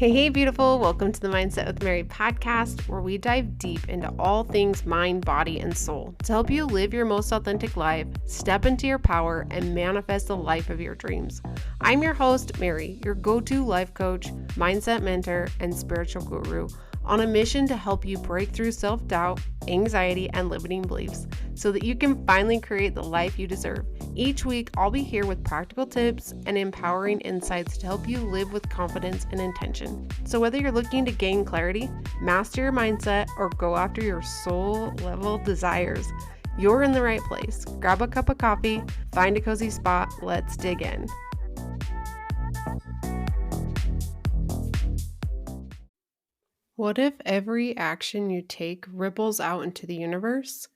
Hey, beautiful. Welcome to the Mindset with Mary podcast, where we dive deep into all things mind, body, and soul to help you live your most authentic life, step into your power, and manifest the life of your dreams. I'm your host, Mary, your go-to life coach, mindset mentor, and spiritual guru, on a mission to help you break through self-doubt, anxiety, and limiting beliefs so that you can finally create the life you deserve. Each week, I'll be here with practical tips and empowering insights to help you live with confidence and intention. So whether you're looking to gain clarity, master your mindset, or go after your soul level desires, you're in the right place. Grab a cup of coffee, find a cozy spot, let's dig in. What if every action you take ripples out into the universe?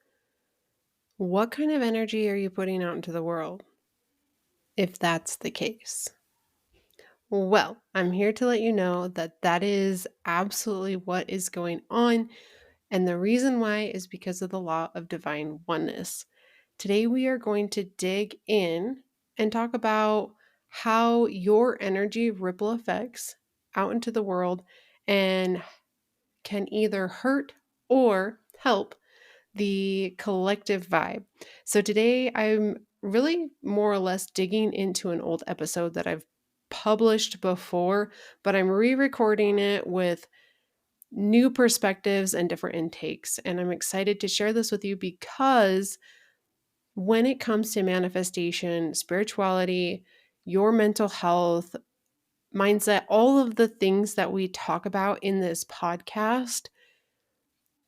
What kind of energy are you putting out into the world, if that's the case? Well, I'm here to let you know that that is absolutely what is going on. And the reason why is because of the law of divine oneness. Today, we are going to dig in and talk about how your energy ripple effects out into the world and can either hurt or help the collective vibe. So today I'm really more or less digging into an old episode that I've published before, but I'm re-recording it with new perspectives and different intakes. And I'm excited to share this with you because when it comes to manifestation, spirituality, your mental health, mindset, all of the things that we talk about in this podcast,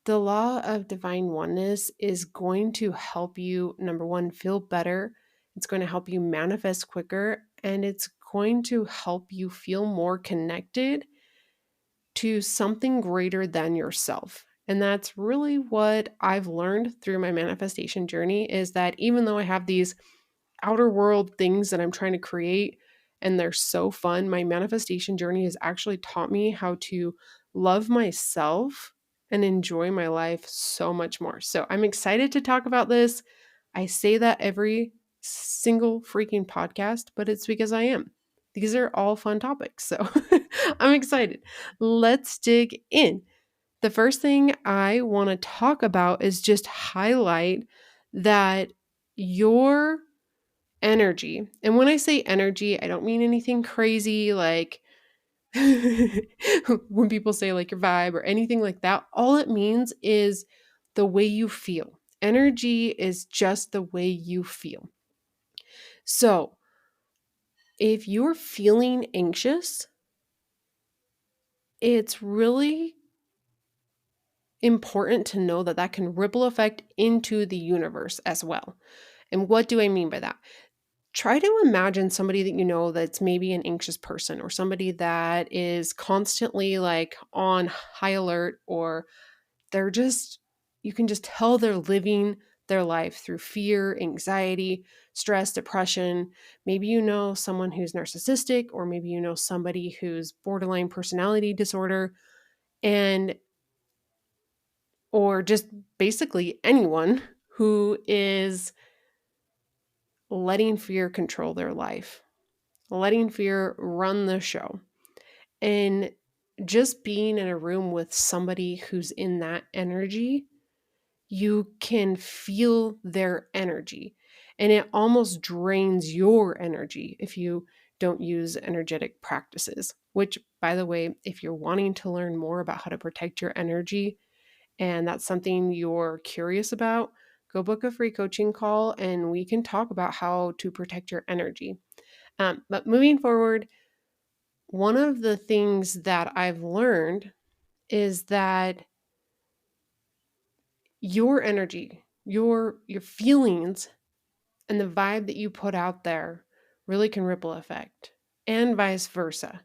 the law of divine oneness is going to help you, number one, feel better. It's going to help you manifest quicker, and it's going to help you feel more connected to something greater than yourself. And that's really what I've learned through my manifestation journey is that even though I have these outer world things that I'm trying to create and they're so fun, my manifestation journey has actually taught me how to love myself and enjoy my life so much more. So I'm excited to talk about this. I say that every single freaking podcast, but it's because I am. These are all fun topics. So I'm excited. Let's dig in. The first thing I want to talk about is just highlight that your energy, and when I say energy, I don't mean anything crazy like when people say like your vibe or anything like that. All it means is the way you feel. Energy is just the way you feel. So if you're feeling anxious, it's really important to know that that can ripple effect into the universe as well. And what do I mean by that? Try to imagine somebody that you know that's maybe an anxious person or somebody that is constantly like on high alert, or they're just, you can just tell they're living their life through fear, anxiety, stress, depression. Maybe you know someone who's narcissistic, or maybe you know somebody who's borderline personality disorder, and or just basically anyone who is letting fear control their life, letting fear run the show. And just being in a room with somebody who's in that energy, you can feel their energy. And it almost drains your energy if you don't use energetic practices, which, by the way, if you're wanting to learn more about how to protect your energy and that's something you're curious about, go book a free coaching call and we can talk about how to protect your energy. But moving forward, one of the things that I've learned is that your energy, your feelings, and the vibe that you put out there really can ripple effect, and vice versa.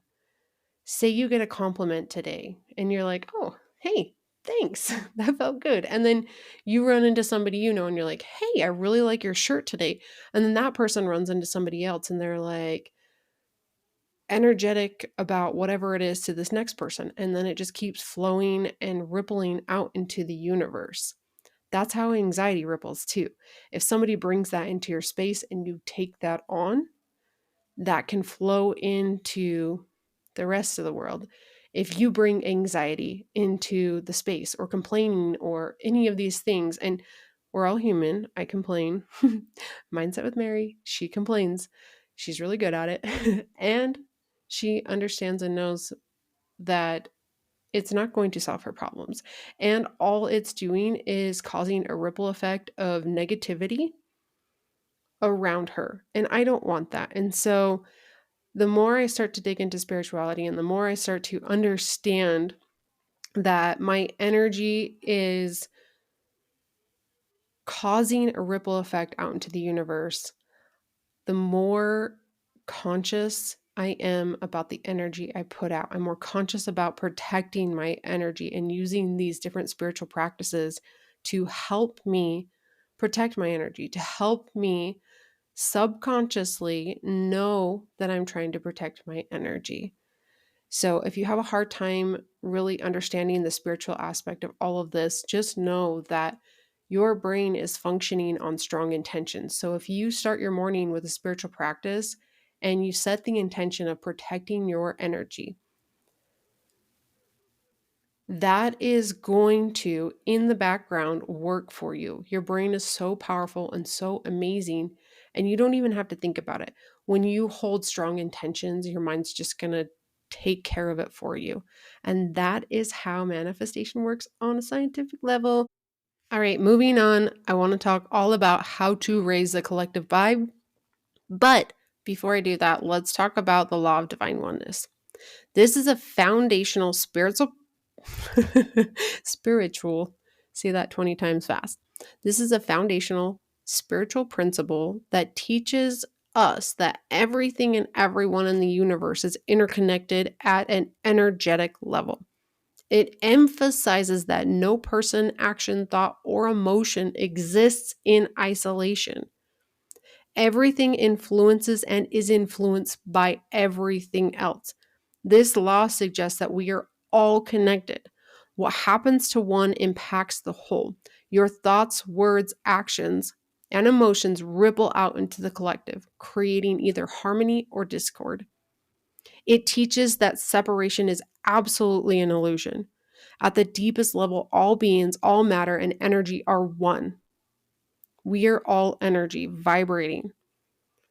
Say you get a compliment today and you're like, oh, hey, thanks. That felt good. And then you run into somebody you know and you're like, hey, I really like your shirt today. And then that person runs into somebody else and they're like, energetic about whatever it is to this next person. And then it just keeps flowing and rippling out into the universe. That's how anxiety ripples too. If somebody brings that into your space and you take that on, that can flow into the rest of the world. If you bring anxiety into the space or complaining or any of these things, and we're all human, I complain. Mindset with Mary, she complains. She's really good at it. And she understands and knows that it's not going to solve her problems. And all it's doing is causing a ripple effect of negativity around her. And I don't want that. And so the more I start to dig into spirituality and the more I start to understand that my energy is causing a ripple effect out into the universe, the more conscious I am about the energy I put out. I'm more conscious about protecting my energy and using these different spiritual practices to help me protect my energy, to help me subconsciously know that I'm trying to protect my energy. So if you have a hard time really understanding the spiritual aspect of all of this, just know that your brain is functioning on strong intentions. So if you start your morning with a spiritual practice and you set the intention of protecting your energy, that is going to, in the background, work for you. Your brain is so powerful and so amazing, and you don't even have to think about it. When you hold strong intentions, your mind's just going to take care of it for you. And that is how manifestation works on a scientific level. All right, moving on. I want to talk all about how to raise the collective vibe. But before I do that, let's talk about the law of divine oneness. This is a foundational spiritual, say that 20 times fast. This is a foundational spiritual principle that teaches us that everything and everyone in the universe is interconnected at an energetic level. It emphasizes that no person, action, thought, or emotion exists in isolation. Everything influences and is influenced by everything else. This law suggests that we are all connected. What happens to one impacts the whole. Your thoughts, words, actions, and emotions ripple out into the collective, creating either harmony or discord. It teaches that separation is absolutely an illusion. At the deepest level, all beings, all matter, and energy are one. We are all energy vibrating,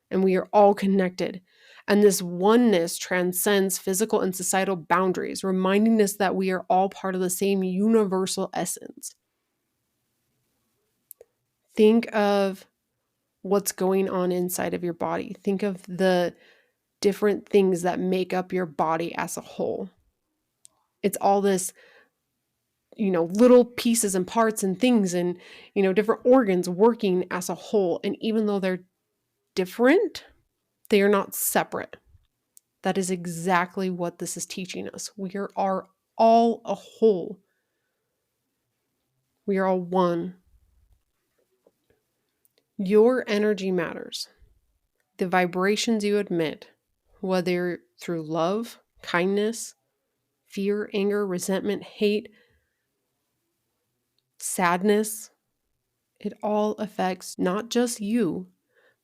and we are all connected. And this oneness transcends physical and societal boundaries, reminding us that we are all part of the same universal essence. Think of what's going on inside of your body. Think of the different things that make up your body as a whole. It's all this, little pieces and parts and things and, different organs working as a whole. And even though they're different, they are not separate. That is exactly what this is teaching us. We are all a whole. We are all one. Your energy matters. The vibrations you emit, whether through love, kindness, fear, anger, resentment, hate, sadness, it all affects not just you,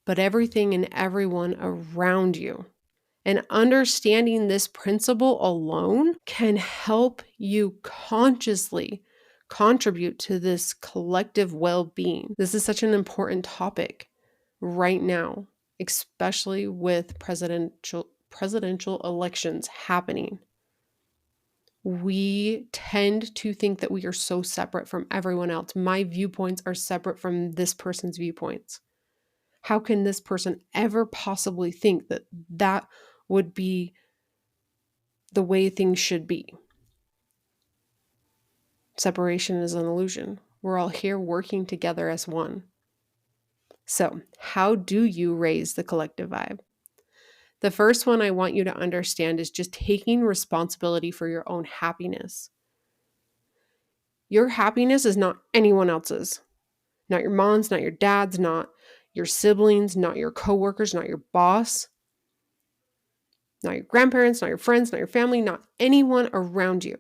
but everything and everyone around you. And understanding this principle alone can help you consciously contribute to this collective well-being. This is such an important topic right now, especially with presidential elections happening. We tend to think that we are so separate from everyone else. My viewpoints are separate from this person's viewpoints. How can this person ever possibly think that that would be the way things should be? Separation is an illusion. We're all here working together as one. So, how do you raise the collective vibe? The first one I want you to understand is just taking responsibility for your own happiness. Your happiness is not anyone else's. Not your mom's, not your dad's, not your siblings, not your coworkers, not your boss, not your grandparents, not your friends, not your family, not anyone around you.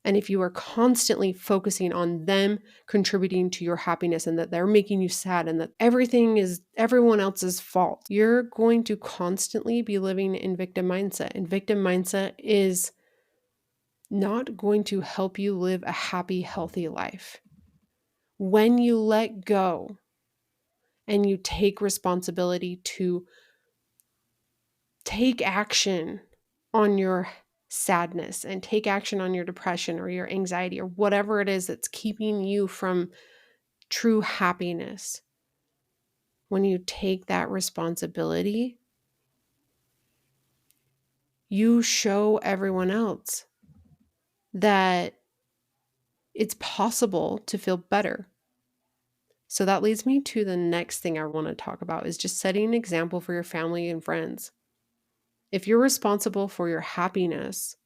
And if you are constantly focusing on them contributing to your happiness and that they're making you sad and that everything is everyone else's fault, you're going to constantly be living in victim mindset. And victim mindset is not going to help you live a happy, healthy life. When you let go and you take responsibility to take action on your sadness and take action on your depression or your anxiety or whatever it is that's keeping you from true happiness, when you take that responsibility, you show everyone else that it's possible to feel better. So that leads me to the next thing I want to talk about is just setting an example for your family and friends. If you're responsible for your happiness,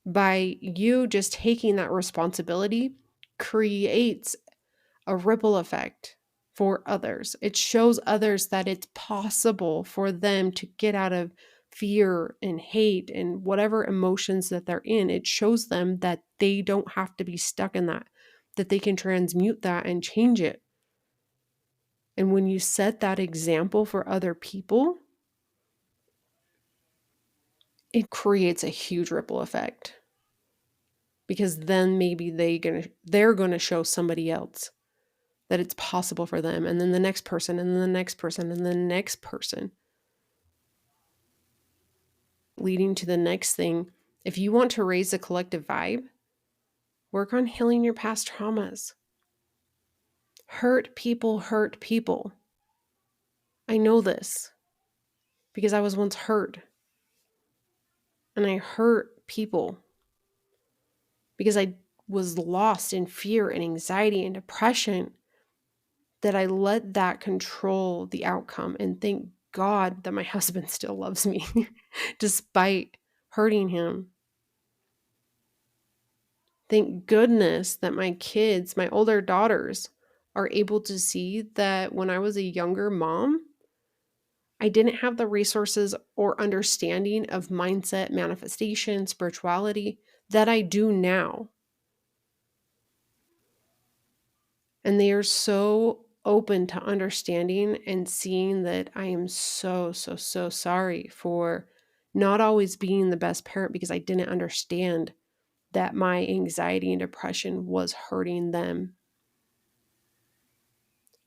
by you just taking that responsibility creates a ripple effect for others. It shows others that it's possible for them to get out of fear and hate and whatever emotions that they're in. It shows them that they don't have to be stuck in that they can transmute that and change it. And when you set that example for other people, it creates a huge ripple effect. Because then maybe they're going to show somebody else that it's possible for them, and then the next person, and then the next person, and the next person, leading to the next thing. If you want to raise a collective vibe, work on healing your past traumas. Hurt people hurt people. I know this because I was once hurt, and I hurt people because I was lost in fear and anxiety and depression, that I let that control the outcome. And thank God that my husband still loves me despite hurting him. Thank goodness that my kids, my older daughters, are able to see that when I was a younger mom, I didn't have the resources or understanding of mindset, manifestation, spirituality that I do now. And they are so open to understanding and seeing that I am so, so, so sorry for not always being the best parent because I didn't understand that my anxiety and depression was hurting them.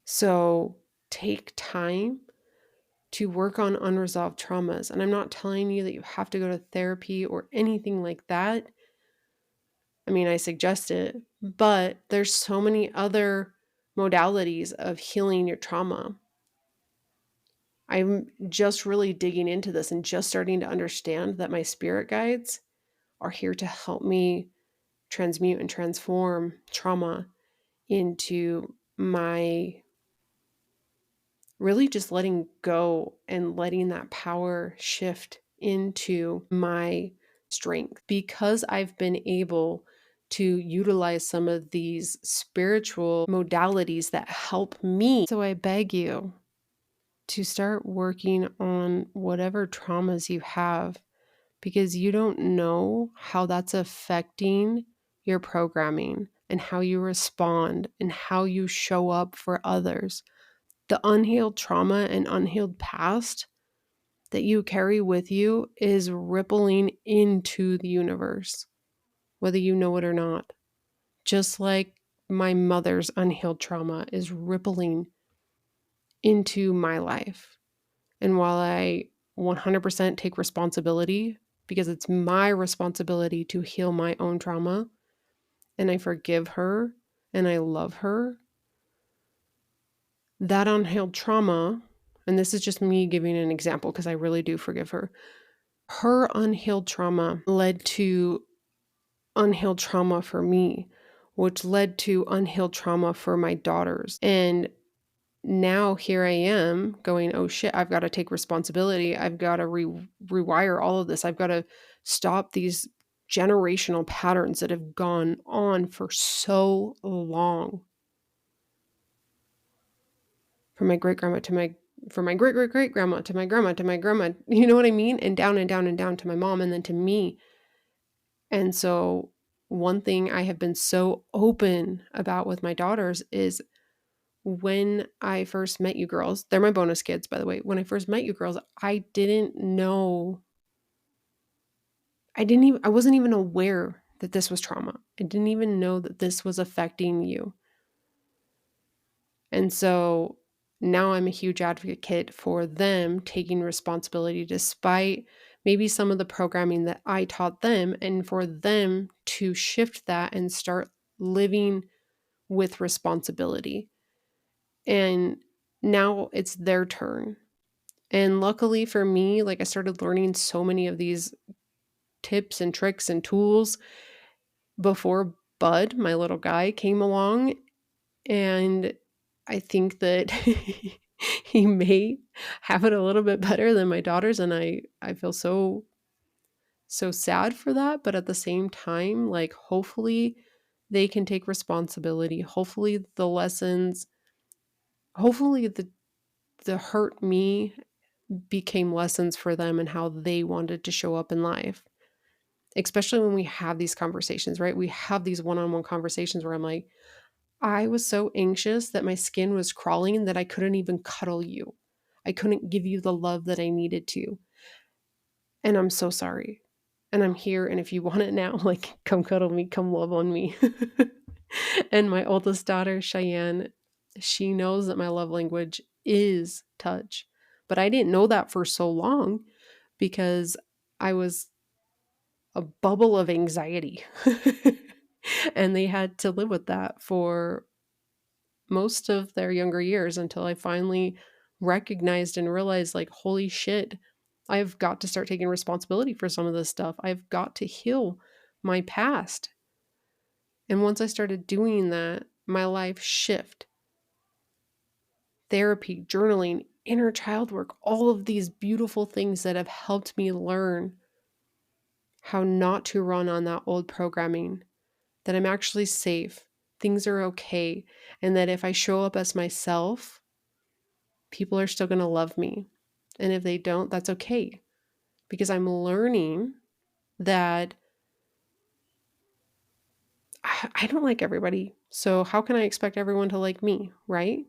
So take time to work on unresolved traumas. And I'm not telling you that you have to go to therapy or anything like that. I mean, I suggest it, but there's so many other modalities of healing your trauma. I'm just really digging into this and just starting to understand that my spirit guides are here to help me transmute and transform trauma into my really just letting go and letting that power shift into my strength, because I've been able to utilize some of these spiritual modalities that help me. So I beg you to start working on whatever traumas you have, because you don't know how that's affecting your programming and how you respond and how you show up for others. The unhealed trauma and unhealed past that you carry with you is rippling into the universe, whether you know it or not. Just like my mother's unhealed trauma is rippling into my life. And while I 100% take responsibility, because it's my responsibility to heal my own trauma, and I forgive her and I love her, that unhealed trauma, and this is just me giving an example because I really do forgive her, her unhealed trauma led to unhealed trauma for me, which led to unhealed trauma for my daughters. And now here I am going, oh shit, I've got to take responsibility. I've got to rewire all of this. I've got to stop these generational patterns that have gone on for so long. From my great grandma from my great great great grandma to my grandma, you know what I mean? And down and down and down to my mom and then to me. And so one thing I have been so open about with my daughters is, when I first met you girls, they're my bonus kids, by the way. When I first met you girls, I didn't know I wasn't even aware that this was trauma. I didn't even know that this was affecting you. And so now I'm a huge advocate for them taking responsibility despite maybe some of the programming that I taught them, and for them to shift that and start living with responsibility. And now it's their turn. And luckily for me, like I started learning so many of these tips and tricks and tools before Bud, my little guy, came along. And I think that he may have it a little bit better than my daughters. And I feel so sad for that. But at the same time, like, hopefully they can take responsibility. Hopefully the lessons, hopefully the hurt me became lessons for them and how they wanted to show up in life. Especially when we have these conversations, right? We have these one-on-one conversations where I'm like, I was so anxious that my skin was crawling that I couldn't even cuddle you. I couldn't give you the love that I needed to. And I'm so sorry. And I'm here. And if you want it now, like, come cuddle me, come love on me. And my oldest daughter, Cheyenne, she knows that my love language is touch. But I didn't know that for so long because I was a bubble of anxiety. And they had to live with that for most of their younger years until I finally recognized and realized, like, holy shit, I've got to start taking responsibility for some of this stuff. I've got to heal my past. And once I started doing that, my life shift. Therapy, journaling, inner child work, all of these beautiful things that have helped me learn how not to run on that old programming, that I'm actually safe, things are okay, and that if I show up as myself, people are still going to love me. And if they don't, that's okay. Because I'm learning that I don't like everybody. So how can I expect everyone to like me, right?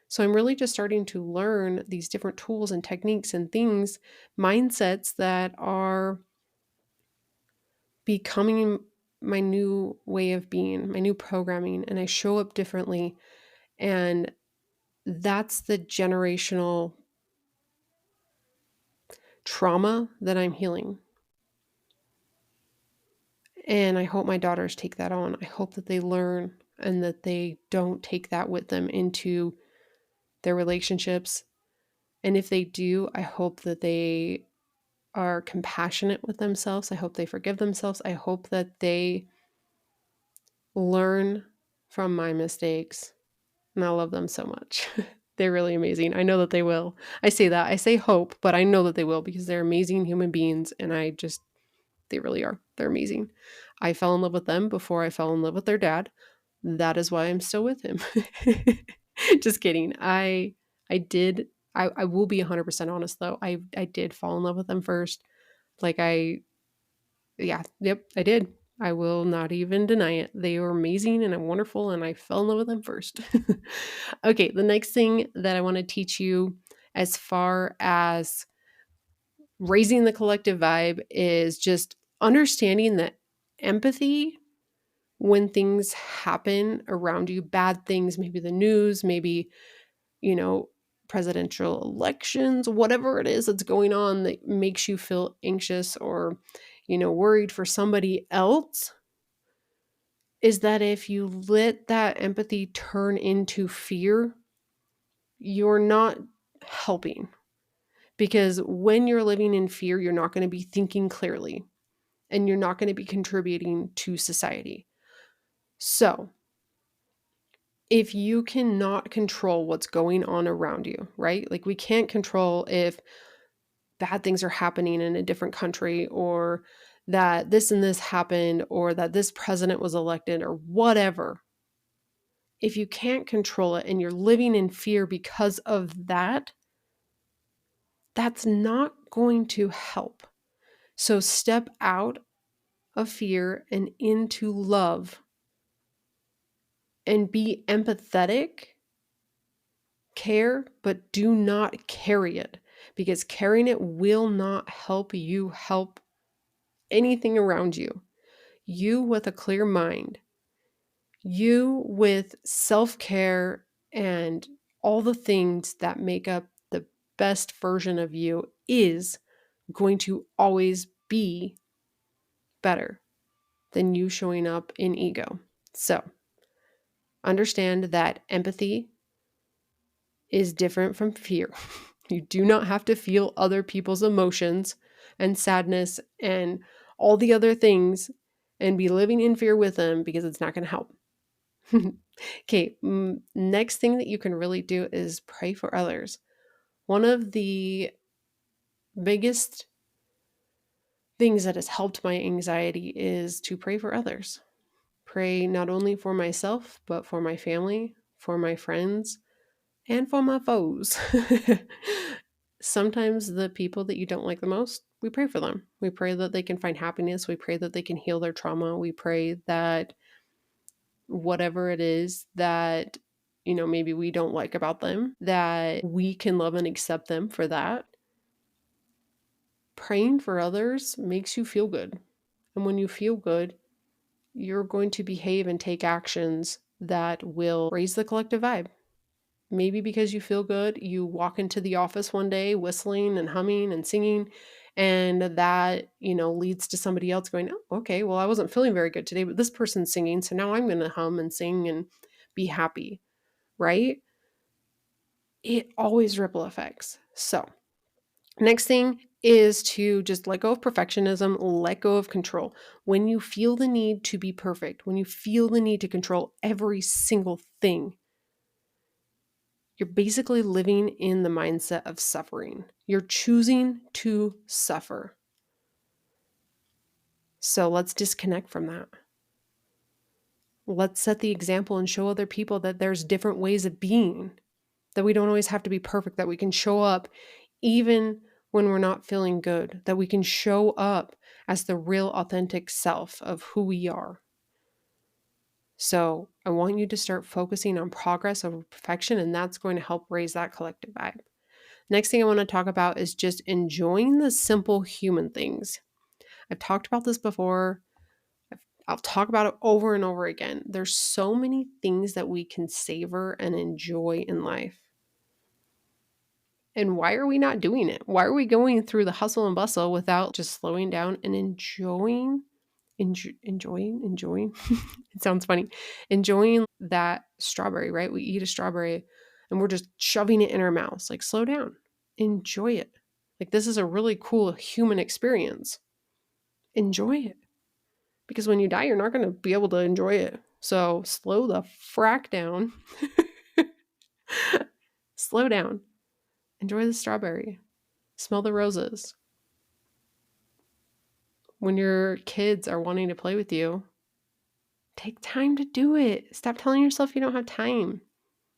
So I'm really just starting to learn these different tools and techniques and things, mindsets that are becoming my new way of being, my new programming, and I show up differently. And that's the generational trauma that I'm healing. And I hope my daughters take that on. I hope that they learn and that they don't take that with them into their relationships. And if they do, I hope that they are compassionate with themselves. I hope they forgive themselves. I hope that they learn from my mistakes. And I love them so much. They're really amazing. I know that they will. I say that. I say hope, but I know that they will because they're amazing human beings. And they really are. They're amazing. I fell in love with them before I fell in love with their dad. That is why I'm still with him. Just kidding. I did I will be 100% honest though. I did fall in love with them first. Like yeah, yep, I did. I will not even deny it. They were amazing and wonderful and I fell in love with them first. Okay, the next thing that I want to teach you as far as raising the collective vibe is just understanding that empathy when things happen around you, bad things, maybe the news, maybe, you know, presidential elections, whatever it is that's going on that makes you feel anxious or, worried for somebody else, is that if you let that empathy turn into fear, you're not helping. Because when you're living in fear, you're not going to be thinking clearly and you're not going to be contributing to society. So, if you cannot control what's going on around you, right? Like, we can't control if bad things are happening in a different country or that this and this happened or that this president was elected or whatever. If you can't control it and you're living in fear because of that, that's not going to help. So step out of fear and into love and be empathetic. Care, but do not carry it because carrying it will not help you help anything around you. You with a clear mind, you with self care and all the things that make up the best version of you is going to always be better than you showing up in ego. So understand that empathy is different from fear. You do not have to feel other people's emotions and sadness and all the other things and be living in fear with them, because it's not going to help. Okay, next thing that you can really do is pray for others. One of the biggest things that has helped my anxiety is to pray for others. Pray not only for myself, but for my family, for my friends, and for my foes. Sometimes the people that you don't like the most, we pray for them. We pray that they can find happiness. We pray that they can heal their trauma. We pray that whatever it is that, maybe we don't like about them, that we can love and accept them for that. Praying for others makes you feel good. And when you feel good, you're going to behave and take actions that will raise the collective vibe. Maybe because you feel good, you walk into the office one day whistling and humming and singing, and that, leads to somebody else going, oh, okay, well, I wasn't feeling very good today, but this person's singing, so now I'm going to hum and sing and be happy, right? It always ripple effects. So, next thing is to just let go of perfectionism, let go of control. When you feel the need to be perfect, when you feel the need to control every single thing, you're basically living in the mindset of suffering. You're choosing to suffer. So let's disconnect from that. Let's set the example and show other people that there's different ways of being, that we don't always have to be perfect, that we can show up even when we're not feeling good, that we can show up as the real authentic self of who we are. So I want you to start focusing on progress over perfection, and that's going to help raise that collective vibe. Next thing I want to talk about is just enjoying the simple human things. I've talked about this before. I'll talk about it over and over again. There's so many things that we can savor and enjoy in life. And why are we not doing it? Why are we going through the hustle and bustle without just slowing down and enjoying? It sounds funny. Enjoying that strawberry, right? We eat a strawberry and we're just shoving it in our mouths. Like, slow down. Enjoy it. Like, this is a really cool human experience. Enjoy it. Because when you die, you're not going to be able to enjoy it. So slow the frack down. Slow down. Enjoy the strawberry. Smell the roses. When your kids are wanting to play with you, take time to do it. Stop telling yourself you don't have time.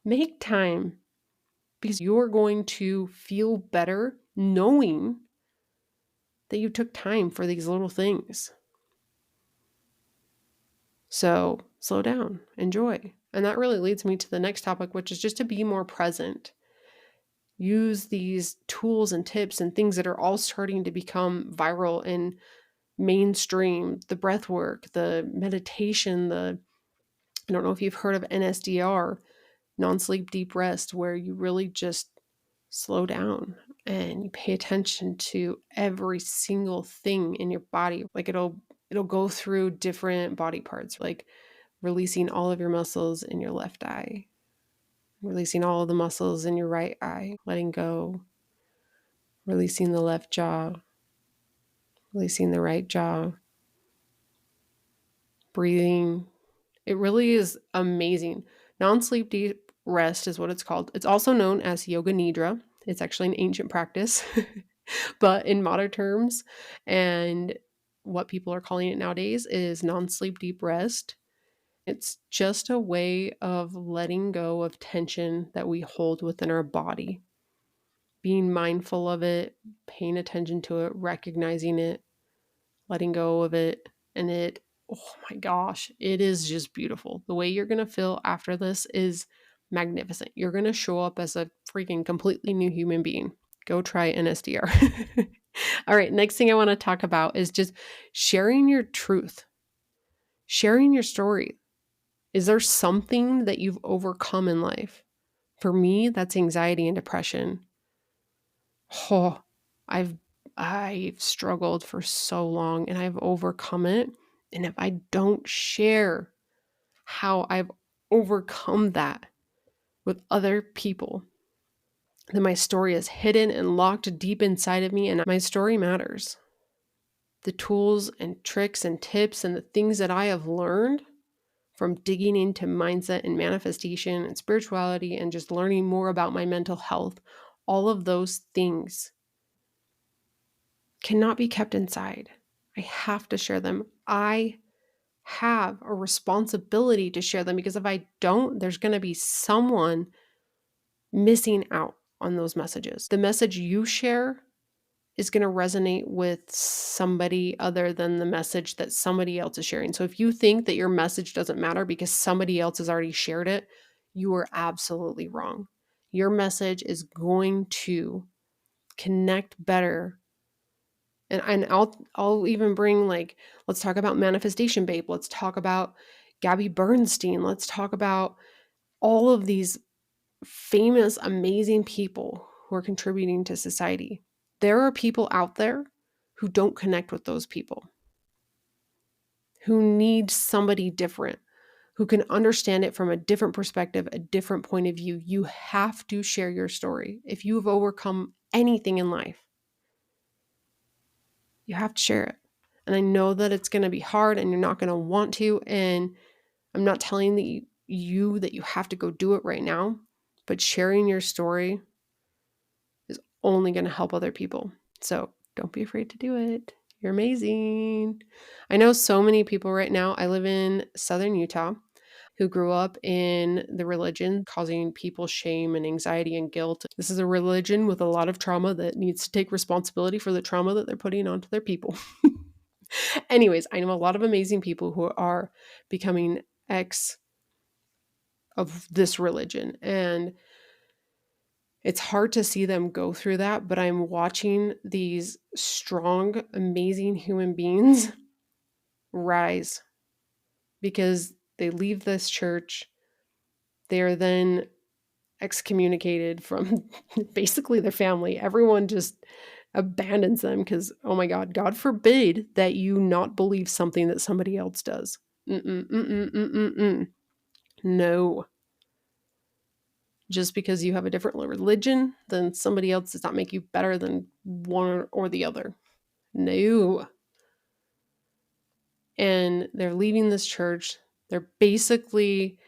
Make time. Because you're going to feel better knowing that you took time for these little things. So slow down, enjoy. And that really leads me to the next topic, which is just to be more present. Use these tools and tips and things that are all starting to become viral and mainstream, the breath work, the meditation, I don't know if you've heard of NSDR, non-sleep deep rest, where you really just slow down and you pay attention to every single thing in your body. Like it'll go through different body parts, like releasing all of your muscles in your left eye, releasing all of the muscles in your right eye, letting go, releasing the left jaw, releasing the right jaw, breathing. It really is amazing. Non-sleep deep rest is what it's called. It's also known as yoga nidra. It's actually an ancient practice, but in modern terms, and what people are calling it nowadays is non-sleep deep rest. It's just a way of letting go of tension that we hold within our body, being mindful of it, paying attention to it, recognizing it, letting go of it. And oh my gosh, it is just beautiful. The way you're going to feel after this is magnificent. You're going to show up as a freaking completely new human being. Go try NSDR. All right, next thing I want to talk about is just sharing your truth, sharing your story. Is there something that you've overcome in life? For me, that's anxiety and depression. Oh, I've I've struggled for so long and I've overcome it. And if I don't share how I've overcome that with other people, then my story is hidden and locked deep inside of me, and my story matters. The tools and tricks and tips and the things that I have learned from digging into mindset and manifestation and spirituality and just learning more about my mental health, all of those things cannot be kept inside. I have to share them. I have a responsibility to share them, because if I don't, there's going to be someone missing out on those messages. The message you share is going to resonate with somebody other than the message that somebody else is sharing. So if you think that your message doesn't matter because somebody else has already shared it, you are absolutely wrong. Your message is going to connect better. And I'll even bring, like, let's talk about Manifestation Babe. Let's talk about Gabby Bernstein. Let's talk about all of these famous, amazing people who are contributing to society. There are people out there who don't connect with those people, who need somebody different, who can understand it from a different perspective, a different point of view. You have to share your story. If you've overcome anything in life, you have to share it. And I know that it's going to be hard and you're not going to want to. And I'm not telling you that you have to go do it right now, but sharing your story is only going to help other people. So don't be afraid to do it. You're amazing. I know so many people right now. I live in southern Utah who grew up in the religion causing people shame and anxiety and guilt. This is a religion with a lot of trauma that needs to take responsibility for the trauma that they're putting onto their people. Anyways, I know a lot of amazing people who are becoming ex of this religion, and it's hard to see them go through that, but I'm watching these strong, amazing human beings rise because they leave this church. They are then excommunicated from basically their family. Everyone just abandons them because, oh my God, God forbid that you not believe something that somebody else does. No. Just because you have a different religion than somebody else does not make you better than one or the other. No. And they're leaving this church. They're basically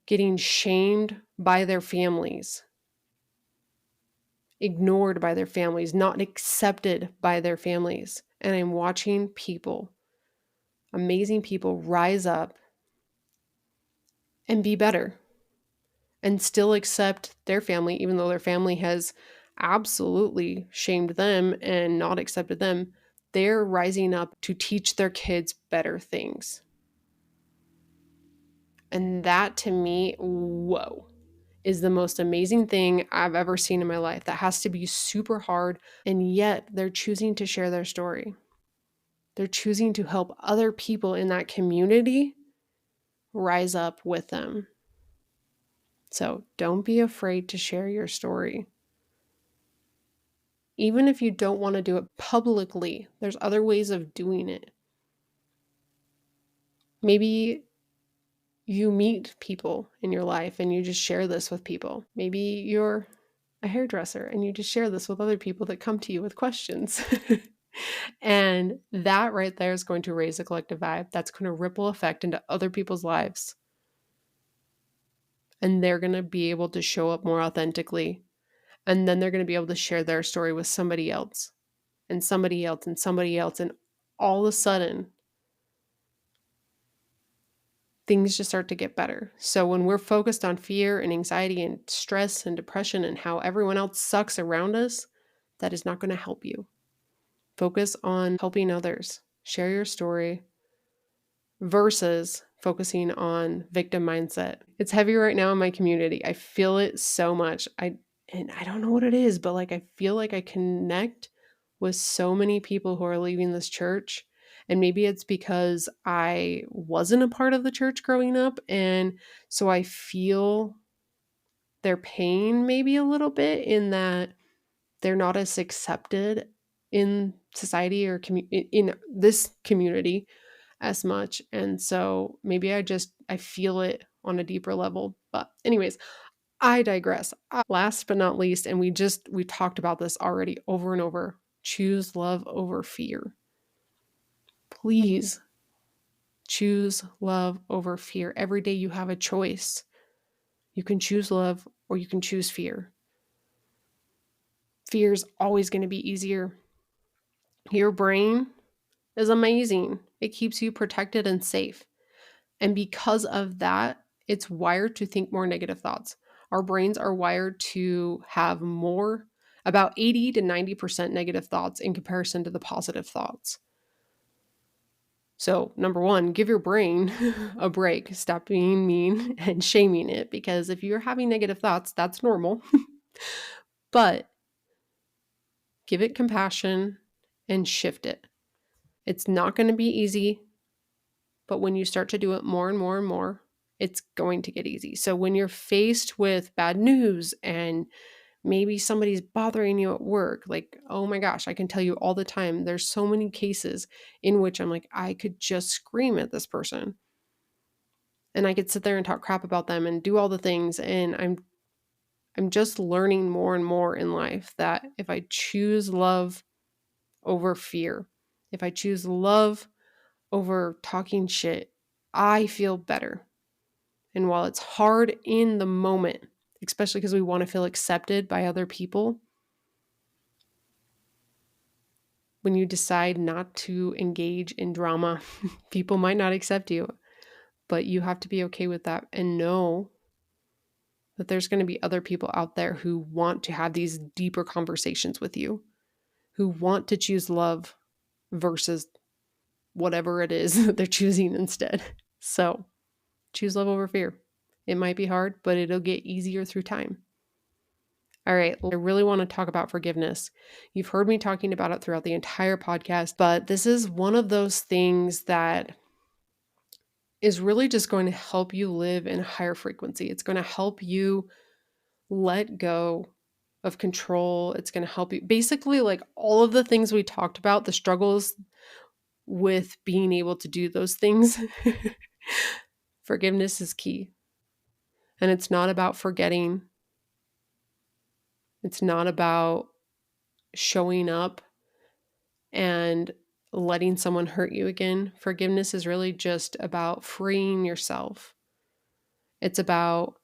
getting shamed by their families, ignored by their families, not accepted by their families. And I'm watching people, amazing people, rise up and be better and still accept their family, even though their family has absolutely shamed them and not accepted them. They're rising up to teach their kids better things. And that, to me, whoa, is the most amazing thing I've ever seen in my life. That has to be super hard. And yet they're choosing to share their story. They're choosing to help other people in that community rise up with them. So don't be afraid to share your story. Even if you don't want to do it publicly, there's other ways of doing it. Maybe you meet people in your life and you just share this with people. Maybe you're a hairdresser and you just share this with other people that come to you with questions. And that right there is going to raise a collective vibe. That's going to ripple effect into other people's lives. And they're going to be able to show up more authentically. And then they're going to be able to share their story with somebody else and somebody else and somebody else. And all of a sudden, things just start to get better. So when we're focused on fear and anxiety and stress and depression and how everyone else sucks around us, that is not going to help you. Focus on helping others. Share your story versus focusing on victim mindset. It's heavy right now in my community. I feel it so much. And I don't know what it is, but like I feel like I connect with so many people who are leaving this church. And maybe it's because I wasn't a part of the church growing up. And so I feel their pain maybe a little bit in that they're not as accepted in society or in this community as much. And so maybe I feel it on a deeper level. But anyways, I digress. Last but not least, and we talked about this already over and over, choose love over fear. Please choose love over fear. Every day you have a choice. You can choose love or you can choose fear. Fear is always going to be easier. Your brain is amazing. It keeps you protected and safe. And because of that, it's wired to think more negative thoughts. Our brains are wired to have more, about 80 to 90% negative thoughts in comparison to the positive thoughts. So, number one, give your brain a break. Stop being mean and shaming it, because if you're having negative thoughts, that's normal. But give it compassion and shift it. It's not going to be easy, but when you start to do it more and more and more, it's going to get easy. So when you're faced with bad news and maybe somebody's bothering you at work, like, oh my gosh, I can tell you all the time, there's so many cases in which I'm like, I could just scream at this person and I could sit there and talk crap about them and do all the things. And I'm just learning more and more in life that if I choose love over fear, if I choose love over talking shit, I feel better. And while it's hard in the moment, especially because we want to feel accepted by other people, when you decide not to engage in drama, people might not accept you, but you have to be okay with that and know that there's going to be other people out there who want to have these deeper conversations with you, who want to choose love versus whatever it is that they're choosing instead. So choose love over fear. It might be hard, but it'll get easier through time. All right, I really want to talk about forgiveness. You've heard me talking about it throughout the entire podcast, but this is one of those things that is really just going to help you live in a higher frequency. It's going to help you let go of control. It's going to help you basically, like, all of the things we talked about, the struggles with being able to do those things. Forgiveness is key. And it's not about forgetting. It's not about showing up and letting someone hurt you again. Forgiveness is really just about freeing yourself. It's about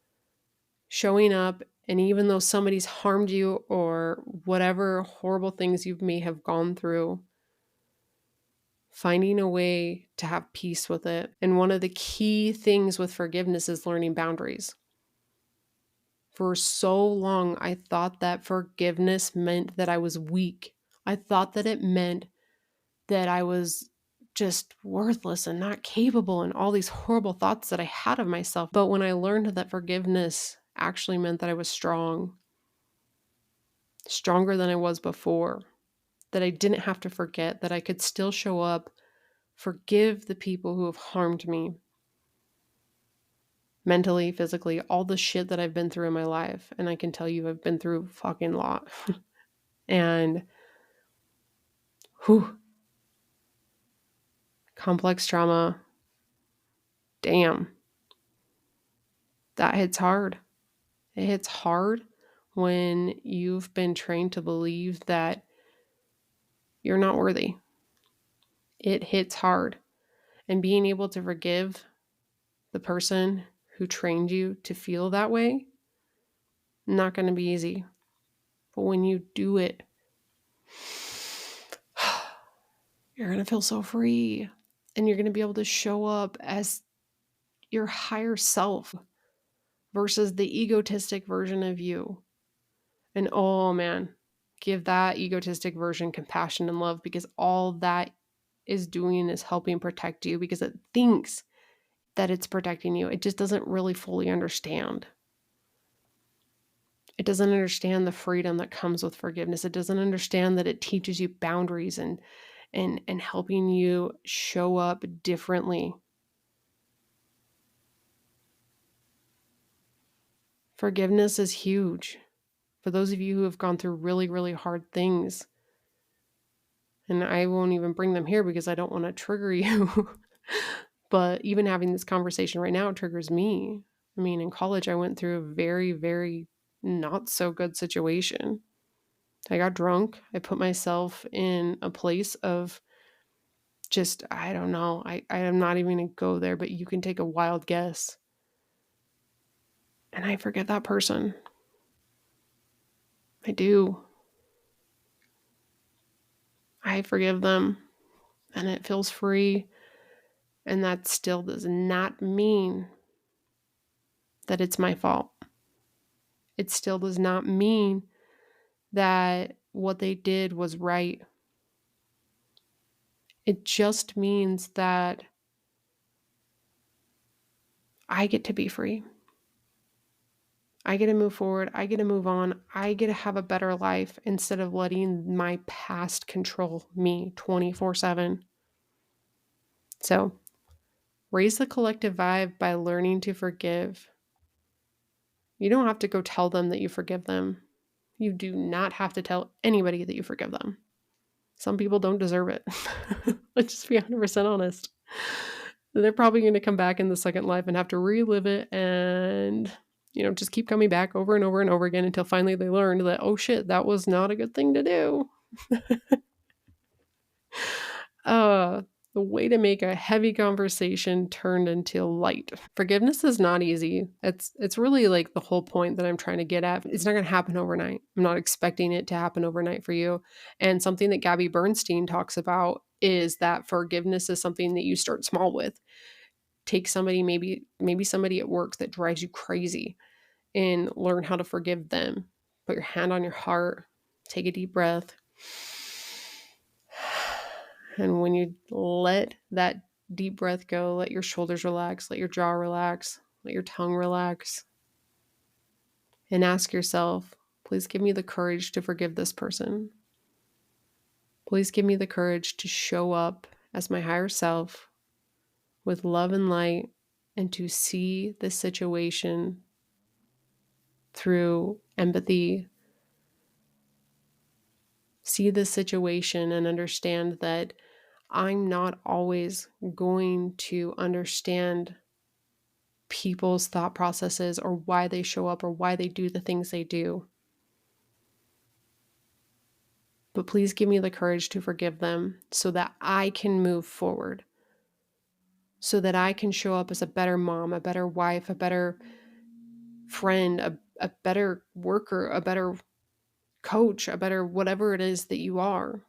showing up, and even though somebody's harmed you or whatever horrible things you may have gone through, finding a way to have peace with it. And one of the key things with forgiveness is learning boundaries. For so long, I thought that forgiveness meant that I was weak. I thought that it meant that I was just worthless and not capable and all these horrible thoughts that I had of myself. But when I learned that forgiveness actually meant that I was strong, stronger than I was before, that I didn't have to forget, that I could still show up, forgive the people who have harmed me mentally, physically, all the shit that I've been through in my life. And I can tell you, I've been through a fucking lot. And whew, complex trauma, damn, that hits hard. It hits hard when you've been trained to believe that you're not worthy. It hits hard. And being able to forgive the person who trained you to feel that way, not going to be easy. But when you do it, you're going to feel so free. And you're going to be able to show up as your higher self versus the egotistic version of you. And oh man, give that egotistic version compassion and love, because all that is doing is helping protect you, because it thinks that it's protecting you. It just doesn't really fully understand. It doesn't understand the freedom that comes with forgiveness. It doesn't understand that it teaches you boundaries and helping you show up differently. Forgiveness is huge. For those of you who have gone through really, really hard things, and I won't even bring them here because I don't want to trigger you, but even having this conversation right now triggers me. I mean, in college, I went through a very, very not so good situation. I got drunk. I put myself in a place of just, I don't know. I am not even going to go there, but you can take a wild guess. And I forget that person. I do. I forgive them and it feels free. And that still does not mean that it's my fault. It still does not mean that what they did was right. It just means that I get to be free. I get to move forward. I get to move on. I get to have a better life instead of letting my past control me 24/7. So, raise the collective vibe by learning to forgive. You don't have to go tell them that you forgive them. You do not have to tell anybody that you forgive them. Some people don't deserve it. Let's just be 100% honest. They're probably going to come back in the second life and have to relive it and, just keep coming back over and over and over again until finally they learned that, oh shit, that was not a good thing to do. The way to make a heavy conversation turned into light. Forgiveness is not easy. It's really like the whole point that I'm trying to get at. It's not going to happen overnight. I'm not expecting it to happen overnight for you. And something that Gabby Bernstein talks about is that forgiveness is something that you start small with. Take somebody, maybe somebody at work that drives you crazy, and learn how to forgive them. Put your hand on your heart, take a deep breath. And when you let that deep breath go, let your shoulders relax, let your jaw relax, let your tongue relax, and ask yourself, please give me the courage to forgive this person. Please give me the courage to show up as my higher self with love and light and to see this situation through empathy. See this situation and understand that I'm not always going to understand people's thought processes or why they show up or why they do the things they do. But please give me the courage to forgive them so that I can move forward, so that I can show up as a better mom, a better wife, a better friend, a better worker, a better coach, a better whatever it is that you are.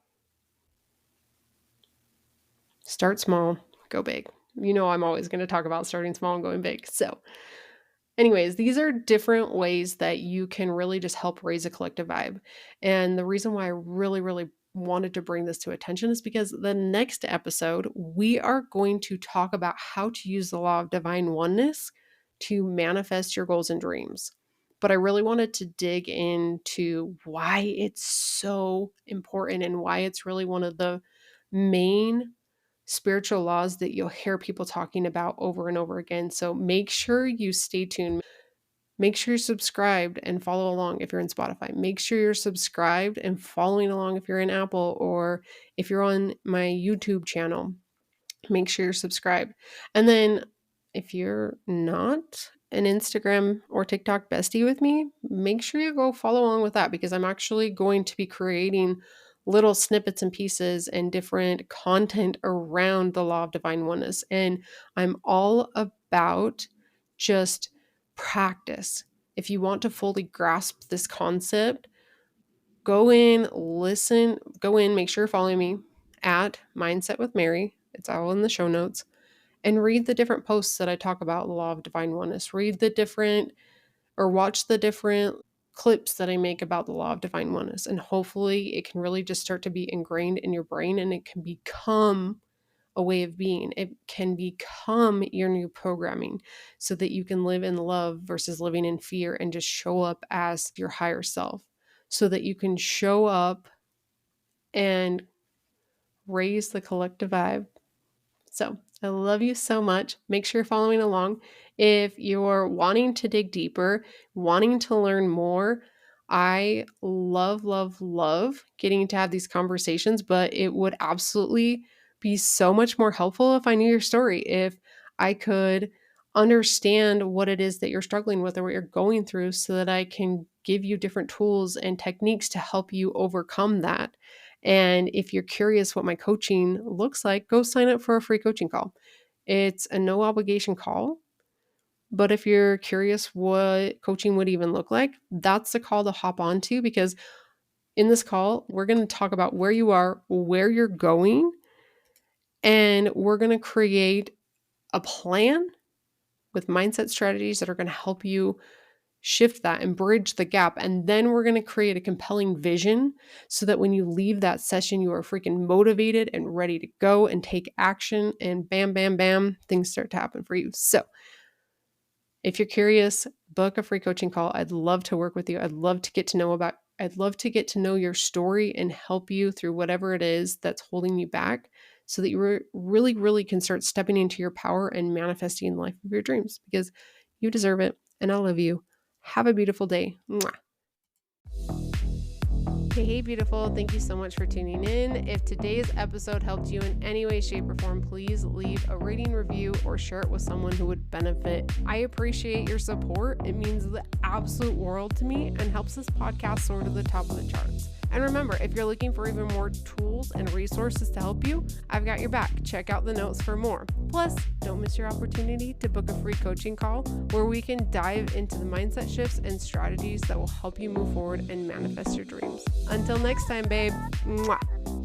Start small, go big. I'm always going to talk about starting small and going big. So, anyways, these are different ways that you can really just help raise a collective vibe. And the reason why I really, really wanted to bring this to attention is because the next episode, we are going to talk about how to use the law of divine oneness to manifest your goals and dreams. But I really wanted to dig into why it's so important and why it's really one of the main spiritual laws that you'll hear people talking about over and over again. So make sure you stay tuned. Make sure you're subscribed and follow along if you're in Spotify. Make sure you're subscribed and following along if you're in Apple or if you're on my YouTube channel. Make sure you're subscribed. And then if you're not an Instagram or TikTok bestie with me, make sure you go follow along with that because I'm actually going to be creating little snippets and pieces and different content around the law of divine oneness. And I'm all about just practice. If you want to fully grasp this concept, go in, listen, go in, make sure you're following me at Mindset with Mary. It's all in the show notes. And read the different posts that I talk about the law of divine oneness. Read the different or watch the different clips that I make about the law of divine oneness. And hopefully it can really just start to be ingrained in your brain and it can become a way of being. It can become your new programming so that you can live in love versus living in fear and just show up as your higher self, so that you can show up and raise the collective vibe. So I love you so much. Make sure you're following along. If you're wanting to dig deeper, wanting to learn more, I love getting to have these conversations, but it would absolutely be so much more helpful if I knew your story, if I could understand what it is that you're struggling with or what you're going through, so that I can give you different tools and techniques to help you overcome that. And if you're curious what my coaching looks like, go sign up for a free coaching call. It's a no obligation call. But if you're curious what coaching would even look like, that's the call to hop onto, because in this call, we're going to talk about where you are, where you're going, and we're going to create a plan with mindset strategies that are going to help you shift that and bridge the gap. And then we're going to create a compelling vision so that when you leave that session, you are freaking motivated and ready to go and take action, and bam, bam, bam, things start to happen for you. So if you're curious, book a free coaching call. I'd love to work with you. I'd love to get to know your story and help you through whatever it is that's holding you back, so that you really can start stepping into your power and manifesting the life of your dreams, because you deserve it. And I love you. Have a beautiful day. Mwah. Hey, beautiful. Thank you so much for tuning in. If today's episode helped you in any way, shape, or form, please leave a rating, review, or share it with someone who would benefit. I appreciate your support. It means the absolute world to me and helps this podcast soar to the top of the charts. And remember, if you're looking for even more tools and resources to help you, I've got your back. Check out the notes for more. Plus, don't miss your opportunity to book a free coaching call where we can dive into the mindset shifts and strategies that will help you move forward and manifest your dreams. Until next time, babe. Mwah.